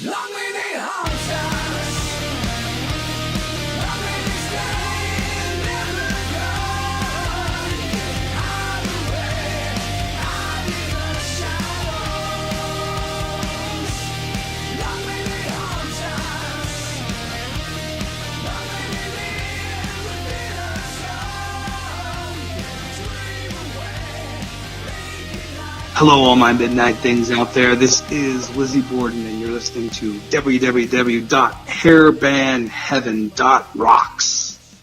Long may they haunt us. Long may they stay and never go. Hide away, hide in the shadows. Long may they haunt us. Long may they live within us all. Dream away, making life. Hello, all my midnight things out there. This is Lizzy Borden, and you're listening to www.Hairbandheaven.rocks.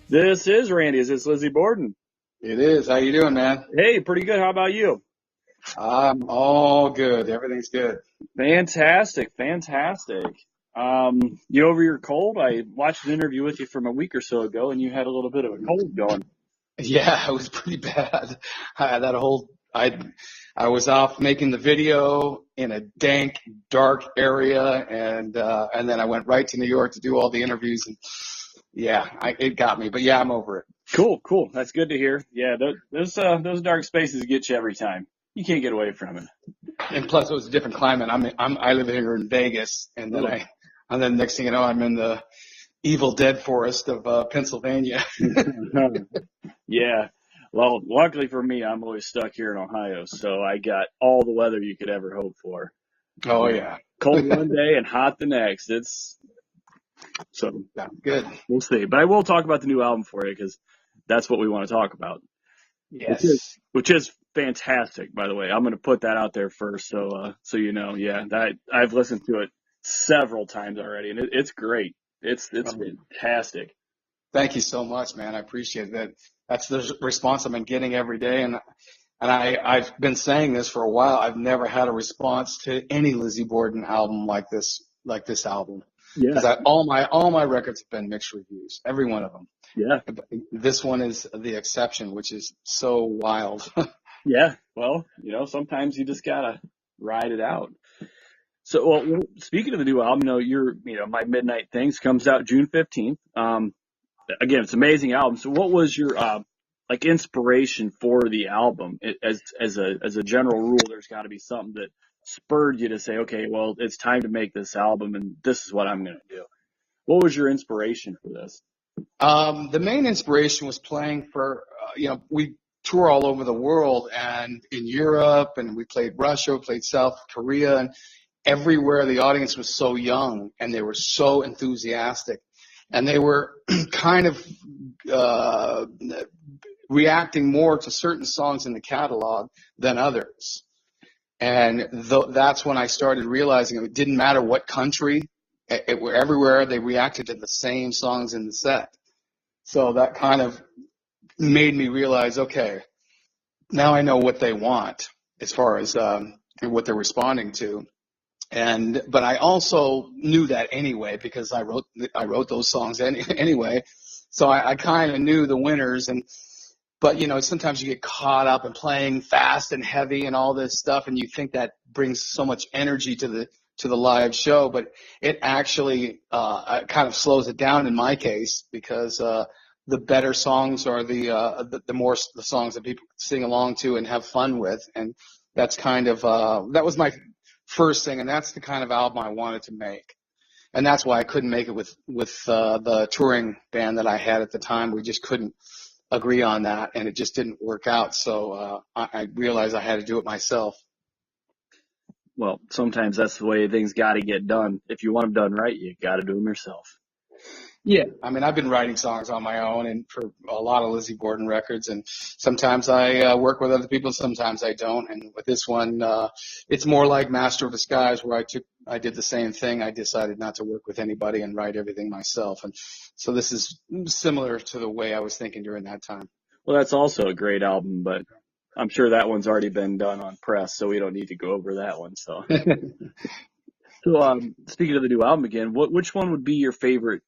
This is Randy. Is this Lizzy Borden? It is. How you doing, man? Hey, pretty good. How about you? I'm all good. Everything's good. Fantastic. You over your cold? I watched an interview with you from a week or so ago, and you had a little bit of a cold going. Yeah, it was pretty bad. I was off making the video in a dank, dark area, and then I went right to New York to do all the interviews, and yeah, it got me. But yeah, I'm over it. Cool. That's good to hear. Yeah, those dark spaces get you every time. You can't get away from it. And plus, it was a different climate. I live here in Vegas, and then next thing you know, I'm in the Evil Dead forest of Pennsylvania. Yeah. Well, luckily for me, I'm always stuck here in Ohio, so I got all the weather you could ever hope for. Oh yeah, Cold one day and hot the next. So good. we'll see. But I will talk about the new album for you because that's what we want to talk about. Yes. Which is fantastic, by the way. I'm going to put that out there first, so you know. Yeah, that I've listened to it several times already, and it's great. It's fantastic. Thank you so much, man. I appreciate that. That's the response I've been getting every day, and I've been saying this for a while. I've never had a response to any Lizzy Borden album like this album. Yeah. Because all my records have been mixed reviews, every one of them. Yeah. This one is the exception, which is so wild. Yeah. Well, sometimes you just gotta ride it out. So, well, speaking of the new album, My Midnight Things comes out June 15th. Again, it's an amazing album. So what was your, inspiration for the album? As a general rule, there's gotta be something that spurred you to say, okay, well, it's time to make this album and this is what I'm going to do. What was your inspiration for this? The main inspiration was playing for, we tour all over the world and in Europe, and we played Russia, we played South Korea, and everywhere the audience was so young and they were so enthusiastic, and they were kind of reacting more to certain songs in the catalog than others. And that's when I started realizing it didn't matter what country, everywhere they reacted to the same songs in the set. So that kind of made me realize, okay, now I know what they want as far as what they're responding to. But I also knew that anyway because I wrote those songs anyway. So I kind of knew the winners. But sometimes you get caught up in playing fast and heavy and all this stuff, and you think that brings so much energy to the live show, but it actually kind of slows it down in my case because the better songs are the more the songs that people sing along to and have fun with, and that's kind of that was my first thing, and that's the kind of album I wanted to make, and that's why I couldn't make it with the touring band that I had at the time. We just couldn't agree on that, and it just didn't work out. So I realized I had to do it myself. Well, sometimes that's the way things got to get done. If you want them done right, you got to do them yourself. Yeah, I mean, I've been writing songs on my own and for a lot of Lizzy Borden records, and sometimes I work with other people, sometimes I don't. And with this one, it's more like Master of Disguise, where I did the same thing. I decided not to work with anybody and write everything myself. And so this is similar to the way I was thinking during that time. Well, that's also a great album, but I'm sure that one's already been done on press, so we don't need to go over that one. So, speaking of the new album again, which one would be your favorite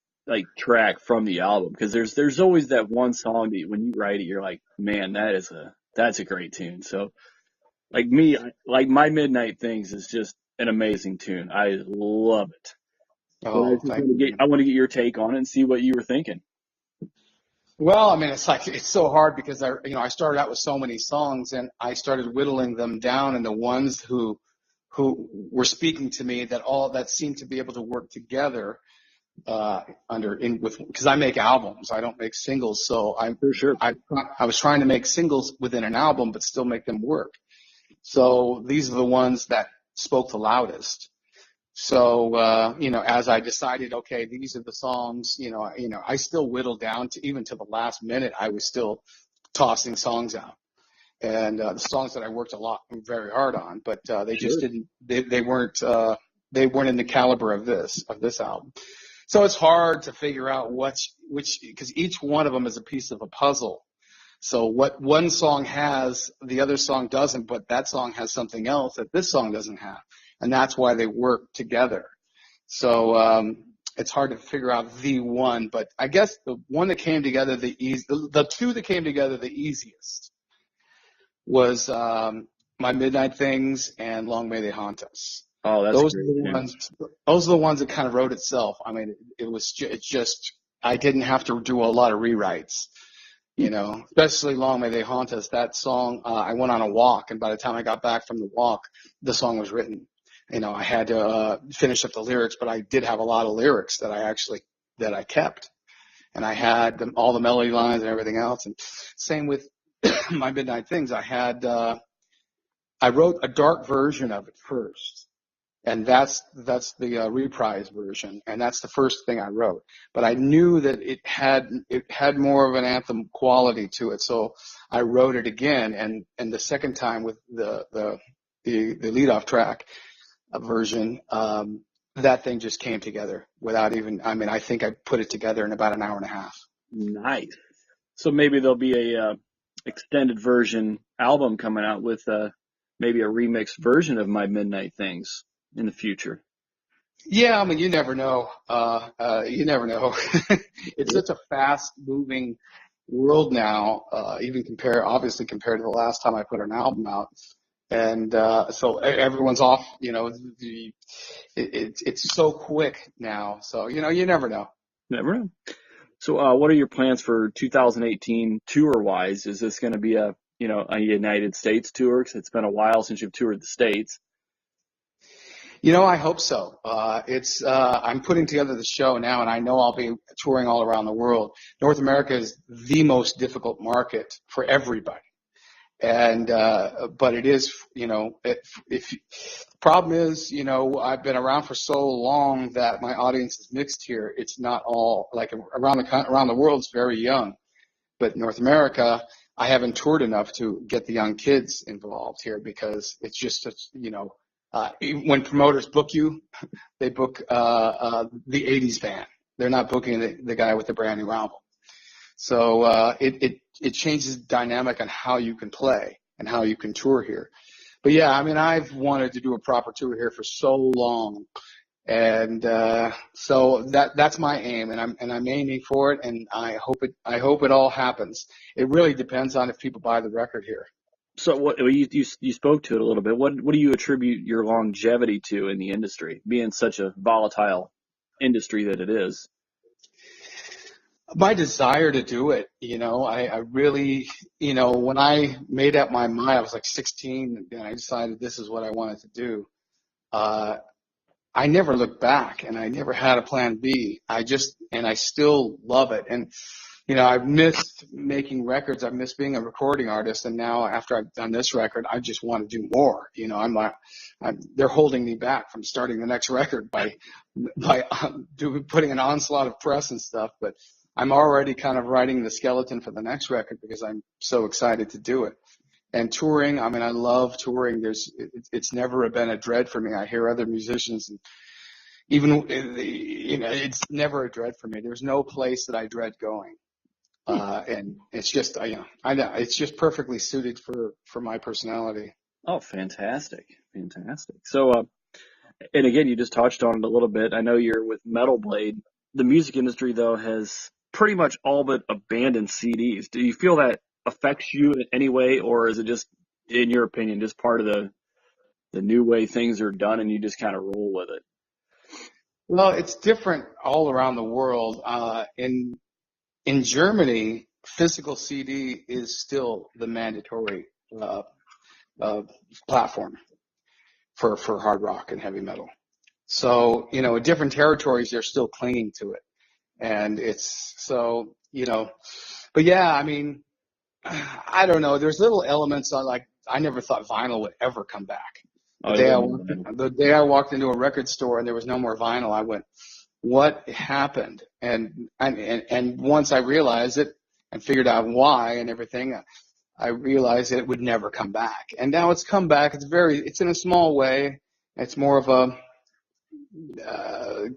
track from the album? Because there's always that one song that when you write it, you're like, man, that's a great tune. So, My Midnight Things is just an amazing tune. I love it. Oh, I want to get your take on it and see what you were thinking. Well, I mean, it's so hard because I started out with so many songs and I started whittling them down into ones who who were speaking to me that all that seemed to be able to work together because I make albums, I don't make singles. So For sure. I was trying to make singles within an album, but still make them work. So these are the ones that spoke the loudest. So, as I decided, okay, these are the songs, I still whittled down to even to the last minute, I was still tossing songs out. And the songs that I worked very hard on, but they just Sure. didn't, they weren't in the caliber of this album. So it's hard to figure out which, because each one of them is a piece of a puzzle. So what one song has, the other song doesn't, but that song has something else that this song doesn't have. And that's why they work together. So it's hard to figure out the one, but I guess the one that came together the two that came together the easiest was My Midnight Things and Long May They Haunt Us. Oh, that's Those are great. the ones. Those are the ones that kind of wrote itself. I mean, it's just I didn't have to do a lot of rewrites, especially Long May They Haunt Us. That song, I went on a walk, and by the time I got back from the walk, the song was written. I had to finish up the lyrics, but I did have a lot of lyrics that I kept, and I had all the melody lines and everything else. And same with My Midnight Things. I wrote a dark version of it first. And that's the reprise version, and that's the first thing I wrote. But I knew that it had more of an anthem quality to it, so I wrote it again. And the second time with the leadoff track version, that thing just came together without even. I mean, I think I put it together in about an hour and a half. Nice. So maybe there'll be a extended version album coming out with maybe a remixed version of My Midnight Things in the future. Yeah, I mean, you never know. You never know. It's such a fast-moving world now, obviously compared to the last time I put an album out. And so everyone's off. It's so quick now. So you never know. Never know. So what are your plans for 2018 tour-wise? Is this going to be a United States tour? 'Cause it's been a while since you've toured the States. I hope so. I'm putting together the show now, and I know I'll be touring all around the world. North America is the most difficult market for everybody. And, but it is, if problem is, I've been around for so long that my audience is mixed here. It's not all like around the world, it's very young, but North America, I haven't toured enough to get the young kids involved here because it's just, when promoters book you, they book, the 80s fan. They're not booking the guy with the brand new album. So, it changes the dynamic on how you can play and how you can tour here. But yeah, I mean, I've wanted to do a proper tour here for so long. And, so that's my aim, and I'm aiming for it, and I hope it all happens. It really depends on if people buy the record here. So what you spoke to it a little bit. What do you attribute your longevity to in the industry, being such a volatile industry that it is? My desire to do it, I really, when I made up my mind, I was like 16, and I decided this is what I wanted to do. I never looked back, and I never had a plan B. And I still love it. And, I've missed making records. I've missed being a recording artist. And now after I've done this record, I just want to do more. They're holding me back from starting the next record by putting an onslaught of press and stuff. But I'm already kind of writing the skeleton for the next record because I'm so excited to do it. And touring, I mean, I love touring. It's never been a dread for me. I hear other musicians, and even, it's never a dread for me. There's no place that I dread going. And it's just, I know it's just perfectly suited for my personality. Oh, fantastic. Fantastic. So, and again, you just touched on it a little bit. I know you're with Metal Blade. The music industry, though, has pretty much all but abandoned CDs. Do you feel that affects you in any way, or is it just, in your opinion, just part of the new way things are done and you just kind of roll with it? Well, it's different all around the world. In Germany, physical CD is still the mandatory platform. for hard rock and heavy metal. So, in different territories, they're still clinging to it. And it's so, but yeah, I mean, I don't know. There's little elements on, like, I never thought vinyl would ever come back. Oh, I love vinyl. The day I walked into a record store and there was no more vinyl, I went, what happened? And once I realized it and figured out why and everything, I realized that it would never come back. And now it's come back. It's in a small way. It's more of a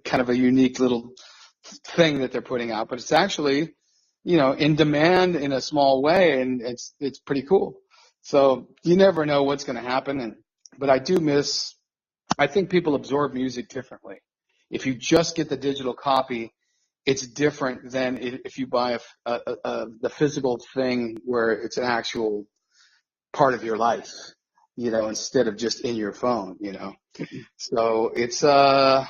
kind of a unique little thing that they're putting out, but it's actually, in demand in a small way, and it's pretty cool. So you never know what's going to happen. But I think people absorb music differently. If you just get the digital copy, it's different than if you buy the physical thing where it's an actual part of your life, instead of just in your phone, So it's a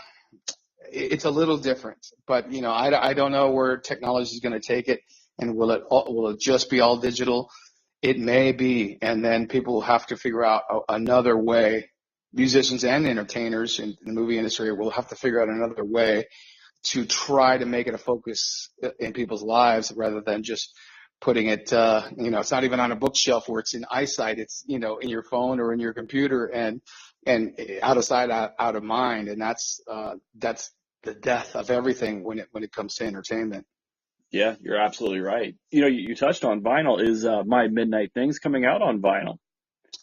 little different, but I don't know where technology is going to take it, and will it just be all digital? It may be, and then people will have to figure out another way. Musicians and entertainers in the movie industry will have to figure out another way to try to make it a focus in people's lives rather than just putting it, it's not even on a bookshelf where it's in eyesight. It's, in your phone or in your computer and out of sight, out of mind. And that's the death of everything when it comes to entertainment. Yeah, you're absolutely right. You touched on vinyl. Is My Midnight Things coming out on vinyl?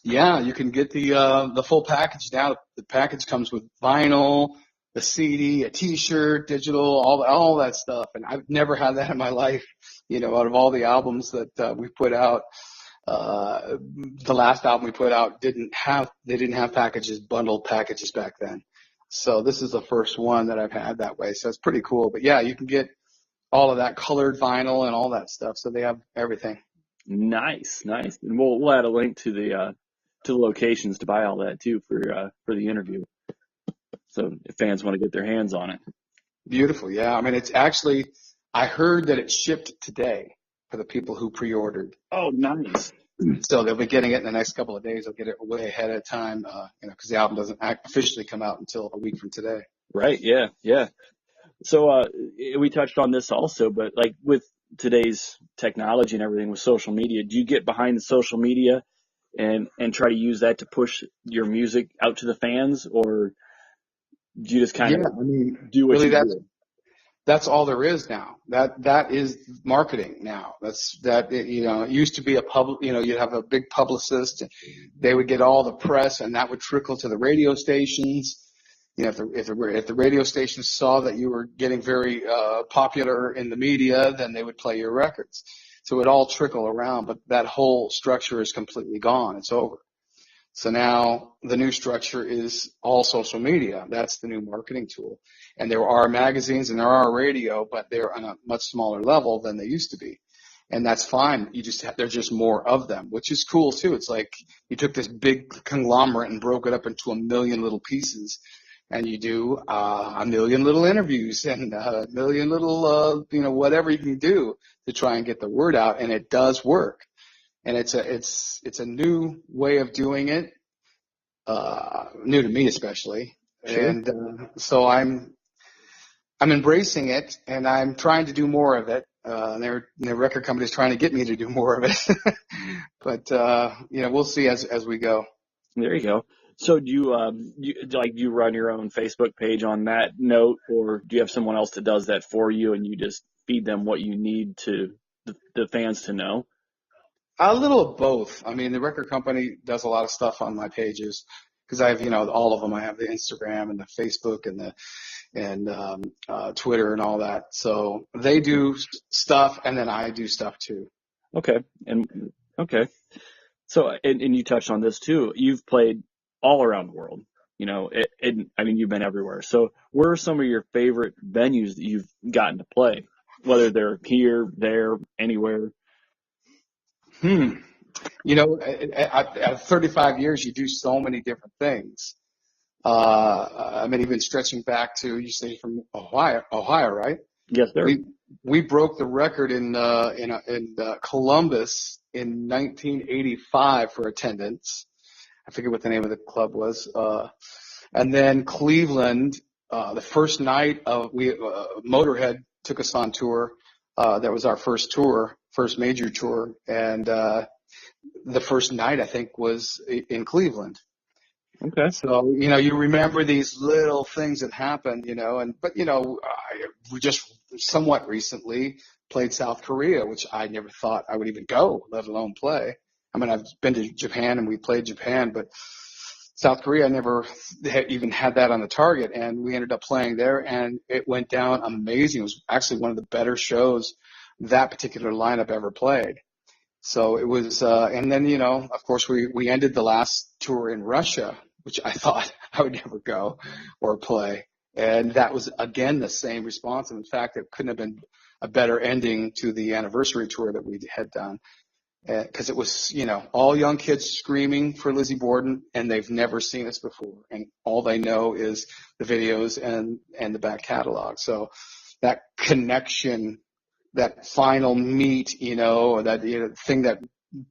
Yeah, you can get the full package now. The package comes with vinyl, the CD, a T-shirt, digital, all that stuff. And I've never had that in my life. Out of all the albums that we put out, the last album we put out didn't have packages, bundled packages back then. So this is the first one that I've had that way. So it's pretty cool. But yeah, you can get all of that colored vinyl and all that stuff. So they have everything. Nice. And we'll add a link to the locations to buy all that too for the interview. So if fans want to get their hands on it. Beautiful. Yeah. I mean, it's actually, I heard that it shipped today for the people who pre-ordered. Oh, nice. So they'll be getting it in the next couple of days. They'll get it way ahead of time, because the album doesn't officially come out until a week from today. Right. Yeah. So we touched on this also, but like with today's technology and everything with social media, do you get behind the social media and try to use that to push your music out to the fans, or do you just kind of do what really you do? That's all there is now. That is marketing now. It used to be you'd have a big publicist, they would get all the press and that would trickle to the radio stations. If the radio stations saw that you were getting very popular in the media, then they would play your records. So it would all trickle around, but that whole structure is completely gone. It's over. So now the new structure is all social media. That's the new marketing tool. And there are magazines and there are radio, but they're on a much smaller level than they used to be. And that's fine. There's just more of them, which is cool too. It's like you took this big conglomerate and broke it up into a million little pieces. And you do a million little interviews and a million little, whatever you can do to try and get the word out. And it does work. And it's a new way of doing it, new to me especially. Sure. And so I'm embracing it, and I'm trying to do more of it. Their record company is trying to get me to do more of it, but we'll see as we go. There you go. So do you run your own Facebook page on that note, or do you have someone else that does that for you and you just feed them what you need to the fans to know? A little of both. I mean, the record company does a lot of stuff on my pages because I have, all of them. I have the Instagram and the Facebook and Twitter and all that. So they do stuff, and then I do stuff too. Okay. So, and you touched on this too. You've played all around the world. You've been everywhere. So, where are some of your favorite venues that you've gotten to play? Whether they're here, there, anywhere. At 35 years, you do so many different things. Even stretching back to, you say from Ohio, right? Yes, sir. We broke the record in Columbus in 1985 for attendance. I forget what the name of the club was. And then Cleveland, the first night of Motorhead took us on tour. That was our first tour, first major tour. And, the first night I think was in Cleveland. Okay. So, you remember these little things that happen, but we just somewhat recently played South Korea, which I never thought I would even go, let alone play. I mean, I've been to Japan and we played Japan, but South Korea, I never even had that on the target, and we ended up playing there, and it went down amazing. It was actually one of the better shows that particular lineup ever played. So it was, and then, of course, we ended the last tour in Russia, which I thought I would never go or play. And that was, again, the same response. And in fact, it couldn't have been a better ending to the anniversary tour that we had done. Because it was, all young kids screaming for Lizzy Borden, and they've never seen us before. And all they know is the videos and the back catalog. So that connection, that final meet, that thing that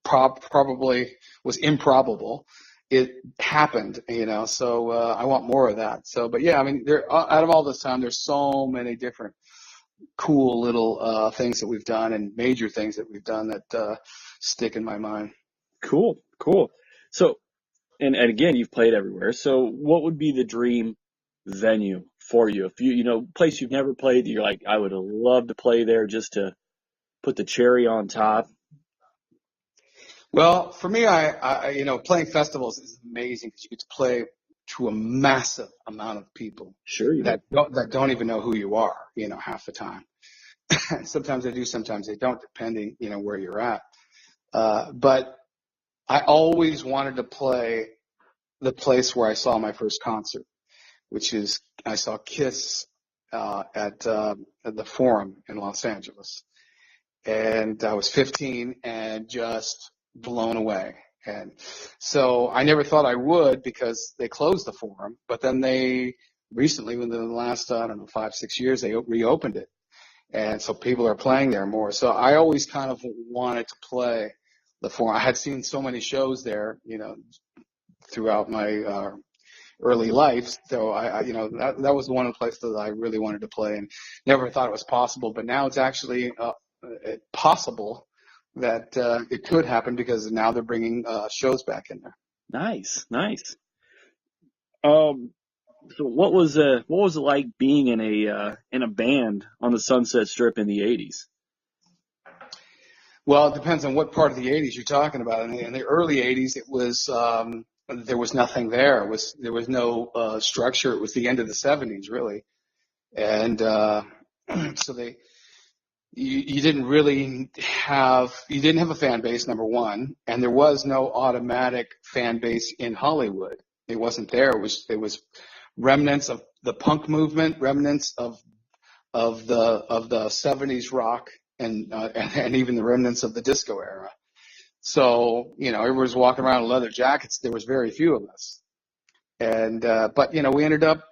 probably was improbable, it happened, so I want more of that. So, but yeah, I mean, out of all this time, there's so many different cool little things that we've done and major things that we've done that stick in my mind. Cool. So, and again, you've played everywhere. So what would be the dream venue for you? If place you've never played that you're like, I would have loved to play there just to put the cherry on top. Well, for me, I playing festivals is amazing because you get to play to a massive amount of people Sure you do. that don't even know who you are, half the time. Sometimes they do, sometimes they don't, depending, where you're at. But I always wanted to play the place where I saw my first concert, which is I saw Kiss at the Forum in Los Angeles. And I was 15 and just blown away. And so I never thought I would because they closed the Forum, but then they recently, within the last, 5-6 years, they reopened it. And so people are playing there more. So I always kind of wanted to play the Forum. I had seen so many shows there, throughout my early life. So that was one of the places that I really wanted to play and never thought it was possible. But now it's actually possible that it could happen because now they're bringing shows back in there. Nice. So what was it like being in a band on the Sunset Strip in the 80s? Well, it depends on what part of the 80s you're talking about. In the early 80s, it was there was nothing there. There was no structure. It was the end of the 70s, really, and so you didn't really have a fan base, number one, and there was no automatic fan base in Hollywood. It wasn't there. It was remnants of the punk movement, remnants of the 70s rock, and even the remnants of the disco era. So, everyone was walking around in leather jackets. There was very few of us. And, but, we ended up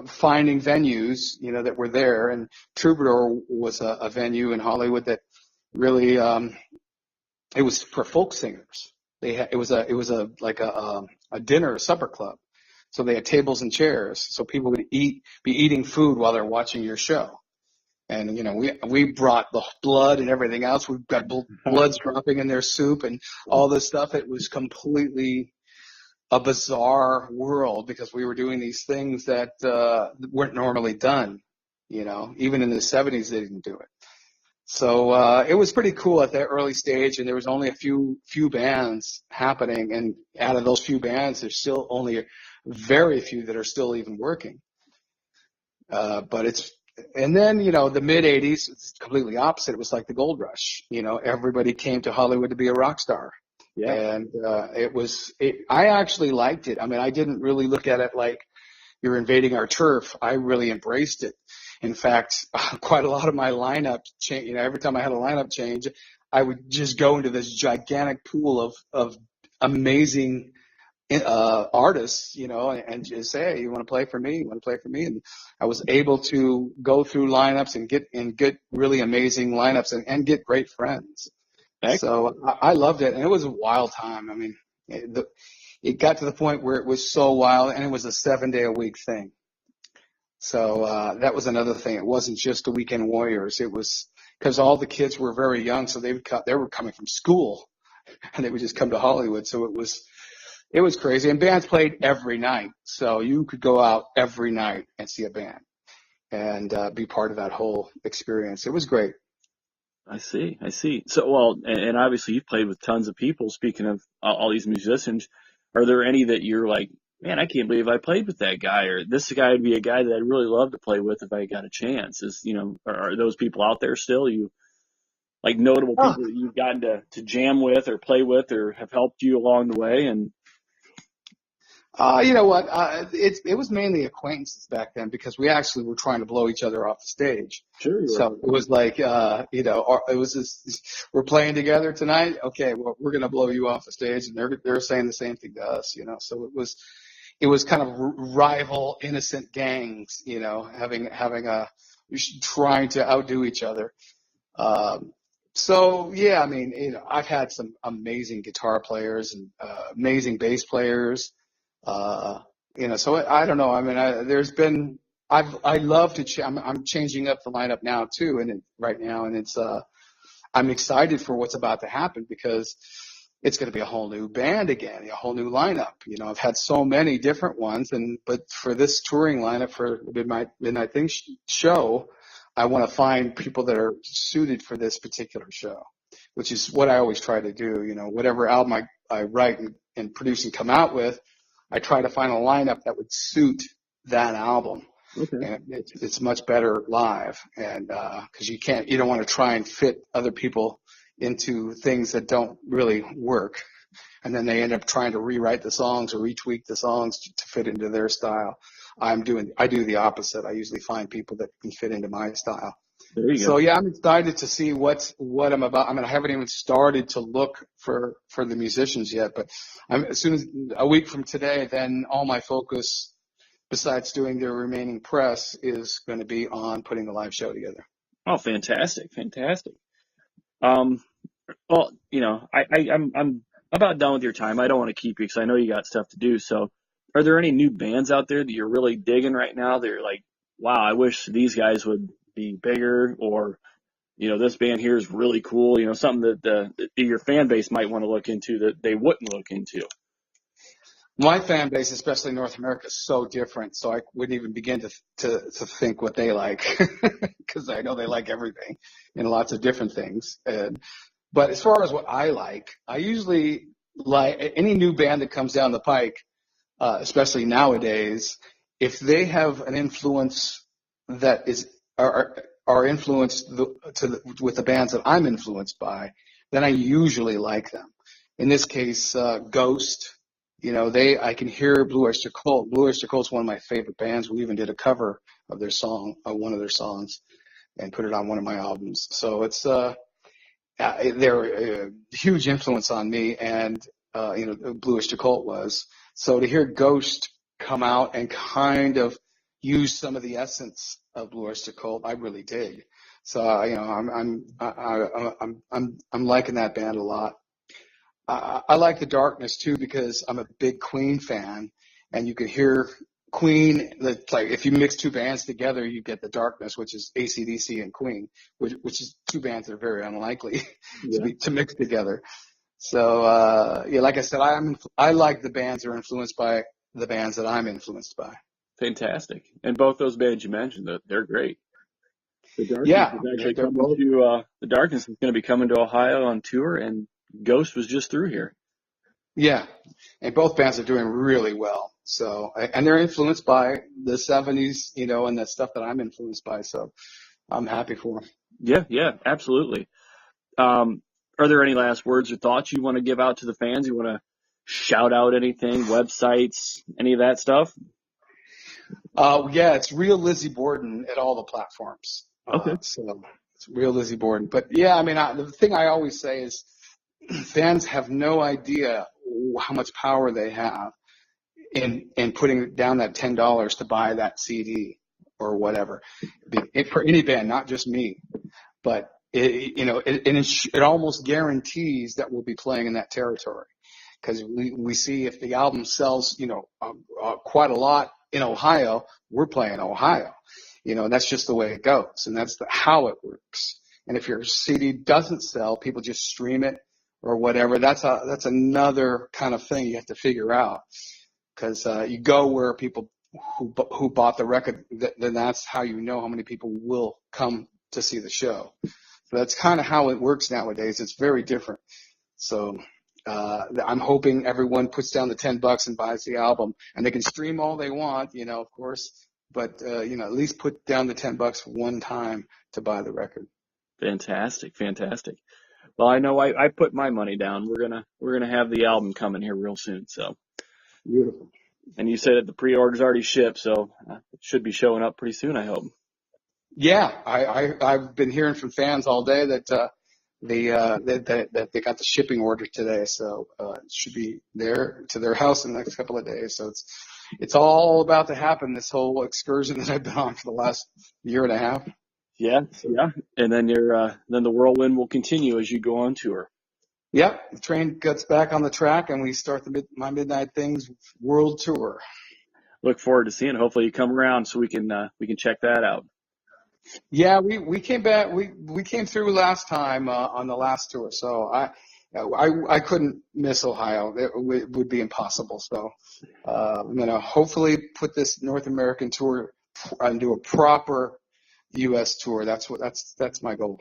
finding venues, that were there. And Troubadour was a venue in Hollywood that really, it was for folk singers. It was a dinner, a supper club. So they had tables and chairs. So people would be eating food while they're watching your show. And, we brought the blood and everything else. We've got bloods dropping in their soup and all this stuff. It was completely a bizarre world because we were doing these things that weren't normally done. Even in the 70s, they didn't do it. So it was pretty cool at that early stage, and there was only a few bands happening. And out of those few bands, there's still only very few that are still even working. And then, the mid 80s, it's completely opposite. It was like the gold rush. Everybody came to Hollywood to be a rock star. Yeah. And, I actually liked it. I mean, I didn't really look at it like you're invading our turf. I really embraced it. In fact, quite a lot of my lineup change, every time I had a lineup change, I would just go into this gigantic pool of amazing artists, and just say, hey, you want to play for me? You want to play for me? And I was able to go through lineups and get really amazing lineups and get great friends. Excellent. So I loved it, and it was a wild time. I mean, it got to the point where it was so wild, and it was a 7-day-a-week thing. So that was another thing. It wasn't just the weekend warriors. It was because all the kids were very young, so they were coming from school, and they would just come to Hollywood. So it was crazy. And bands played every night, so you could go out every night and see a band and be part of that whole experience. It was great. I see. I see. So, well, and obviously you've played with tons of people. Speaking of all these musicians, are there any that you're like, man, I can't believe I played with that guy, or this guy would be a guy that I'd really love to play with if I got a chance? Are those people out there still? You like notable Oh, people that you've gotten to jam with or play with or have helped you along the way? And you know what? It was mainly acquaintances back then because we actually were trying to blow each other off the stage. sure, you were. So it was like, it was just, we're playing together tonight. Okay, well, we're going to blow you off the stage. And they're saying the same thing to us, So it was kind of rival innocent gangs, having trying to outdo each other. So yeah, I mean, I've had some amazing guitar players and amazing bass players. So I don't know. I mean, I love to, I'm changing up the lineup now too. Right now, and I'm excited for what's about to happen because it's going to be a whole new band again, a whole new lineup. I've had so many different ones but for this touring lineup for the Midnight Thing show, I want to find people that are suited for this particular show, which is what I always try to do. Whatever album I write and produce and come out with, I try to find a lineup that would suit that album. Okay. And it's much better live. And, cause you don't want to try and fit other people into things that don't really work. And then they end up trying to rewrite the songs or retweak the songs to fit into their style. I do the opposite. I usually find people that can fit into my style. There you So go. yeah, I'm excited to see what I'm about. I mean, I haven't even started to look for the musicians yet, but as soon as a week from today, then all my focus, besides doing the remaining press, is going to be on putting the live show together. Oh, fantastic. Fantastic. Um, well, I'm about done with your time. I don't want to keep you because I know you got stuff to do. So are there any new bands out there that you're really digging right now? They're like, wow, I wish these guys would be bigger, or, this band here is really cool. Something that your fan base might want to look into that they wouldn't look into. My fan base, especially North America, is so different. So I wouldn't even begin to think what they like because I know they like everything and lots of different things. But as far as what I like, I usually like any new band that comes down the pike, especially nowadays, if they have an influence that are influenced with the bands that I'm influenced by, then I usually like them. In this case, Ghost. I can hear Blue Oyster Cult. Blue Oyster Cult's one of my favorite bands. We even did a cover of their song, one of their songs, and put it on one of my albums. So they're a huge influence on me, and Blue Oyster Cult was. So to hear Ghost come out and kind of use some of the essence of Blue Oyster Cult, I really dig. So I'm liking that band a lot. I like the Darkness too because I'm a big Queen fan, and you can hear Queen. Like if you mix two bands together, you get the Darkness, which is AC/DC and Queen, which is two bands that are very unlikely Yeah. to mix together. So yeah, like I said, I like the bands that are influenced by the bands that I'm influenced by. Fantastic. And both those bands you mentioned, they're great. The Darkness Yeah, is actually they're coming both. to, the Darkness is going to be coming to Ohio on tour, and Ghost was just through here. Yeah, and both bands are doing really well. So, and they're influenced by the 70s, and the stuff that I'm influenced by. So I'm happy for them. Yeah, absolutely. Are there any last words or thoughts you want to give out to the fans? You want to shout out anything, websites, any of that stuff? Yeah, it's Real Lizzy Borden at all the platforms. Okay. So it's Real Lizzy Borden. But yeah, I mean, the thing I always say is fans have no idea how much power they have in putting down that $10 to buy that CD or whatever. For any band, not just me, but it almost guarantees that we'll be playing in that territory. because we see if the album sells, quite a lot in Ohio, we're playing Ohio. And that's just the way it goes, and that's how it works. And if your CD doesn't sell, people just stream it or whatever. That's another kind of thing you have to figure out, because you go where people who bought the record, then that's how you know how many people will come to see the show. So that's kind of how it works nowadays. It's very different. So I'm hoping everyone puts down the $10 and buys the album, and they can stream all they want, of course, but at least put down the $10 one time to buy the record. Fantastic. Well, I know I put my money down. We're gonna have the album coming here real soon. So, Beautiful. and you said that the pre-order's already shipped, so it should be showing up pretty soon, I hope. Yeah, I've been hearing from fans all day that that they got the shipping order today, so it should be there to their house in the next couple of days. So it's all about to happen. This whole excursion that I've been on for the last year and a half. Yeah. And then then the whirlwind will continue as you go on tour. Yep, the train gets back on the track, and we start my Midnight Things world tour. Look forward to seeing it. Hopefully you come around so we can check that out. Yeah, we came back. We came through last time on the last tour, so I couldn't miss Ohio. It would be impossible. So I'm gonna hopefully put this North American tour and do a proper U.S. tour. That's my goal.